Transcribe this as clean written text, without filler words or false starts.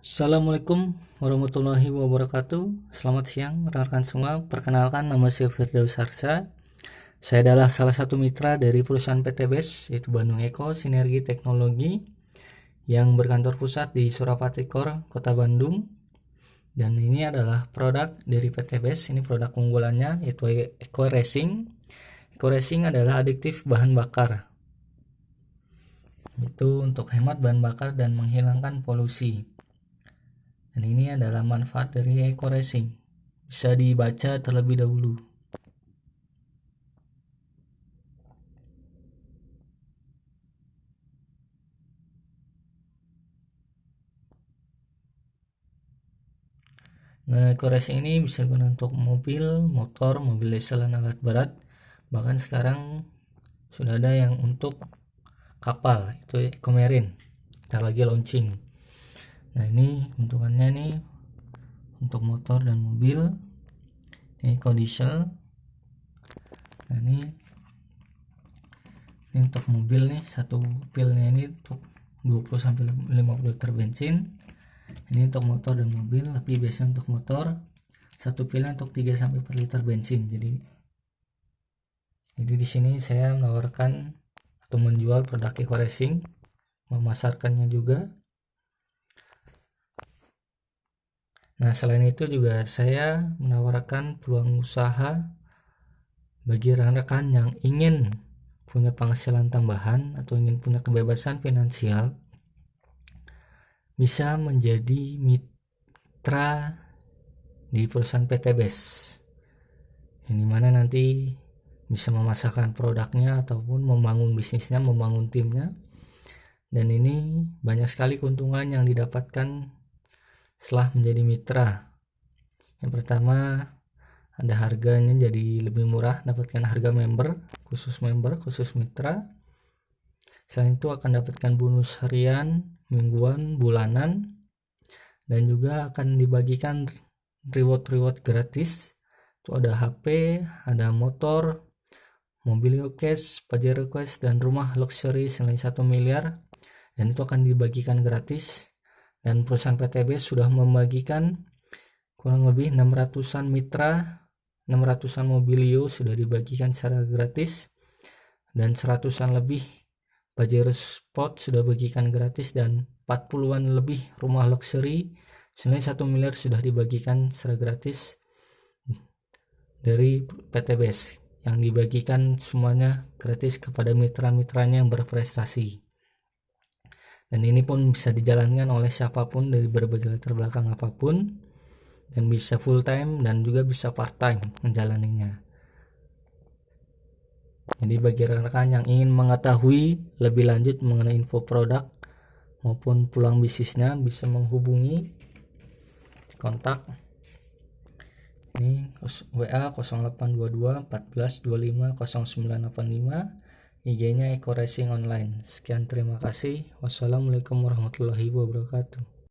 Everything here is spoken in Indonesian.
Assalamualaikum warahmatullahi wabarakatuh. Selamat siang rekan semua. Perkenalkan, nama saya Firdaus Harsa. Saya adalah salah satu mitra dari perusahaan PT BES, yaitu Bandung Eko Sinergi Teknologi, yang berkantor pusat di Surapati Core, Kota Bandung. Dan ini adalah produk dari PT BES. Ini produk unggulannya, yaitu Eco Racing. Eco Racing adalah adiktif bahan bakar. Itu untuk hemat bahan bakar dan menghilangkan polusi. Dan ini adalah manfaat dari Eco Racing. Bisa dibaca terlebih dahulu. Nah, Eco Racing ini bisa digunakan untuk mobil, motor, mobil diesel dan alat berat. Bahkan sekarang sudah ada yang untuk kapal, itu Eco Marine. Kita lagi launching. Nah, ini bentukannya nih untuk motor dan mobil. Ini Eco Diesel. Nah, ini untuk mobil nih, satu pilnya ini untuk 20-50 liter bensin. Ini untuk motor dan mobil, tapi biasanya untuk motor satu pilnya untuk 3-4 liter bensin. Jadi di sini saya menawarkan atau menjual produk Eco Racing, memasarkannya juga. Nah, selain itu juga saya menawarkan peluang usaha bagi rekan-rekan yang ingin punya penghasilan tambahan atau ingin punya kebebasan finansial, bisa menjadi mitra di perusahaan PT BES, yang dimana nanti bisa memasarkan produknya ataupun membangun bisnisnya, membangun timnya. Dan ini banyak sekali keuntungan yang didapatkan setelah menjadi mitra. Yang pertama, ada harganya jadi lebih murah, dapatkan harga member, khusus mitra. Selain itu akan dapatkan bonus harian, mingguan, bulanan, dan juga akan dibagikan reward gratis. Itu ada HP, ada motor, mobil cash, Pajero cash, dan rumah luxury senilai 1 miliar. Dan itu akan dibagikan gratis. Dan perusahaan PT BES sudah membagikan kurang lebih 600-an mitra, 600-an mobilio sudah dibagikan secara gratis, dan 100-an lebih Pajero Sport sudah bagikan gratis, dan 40-an lebih rumah luxury senilai 1 miliar sudah dibagikan secara gratis dari PT BES, yang dibagikan semuanya gratis kepada mitra-mitranya yang berprestasi. Dan ini pun bisa dijalankan oleh siapapun dari berbagai latar belakang apapun, dan bisa full time dan juga bisa part time menjalaninya. Jadi bagi rekan-rekan yang ingin mengetahui lebih lanjut mengenai info produk maupun peluang bisnisnya, bisa menghubungi kontak ini WA 0822 14 25 0985, IG-nya Eco Racing Online. Sekian, terima kasih. Wassalamualaikum warahmatullahi wabarakatuh.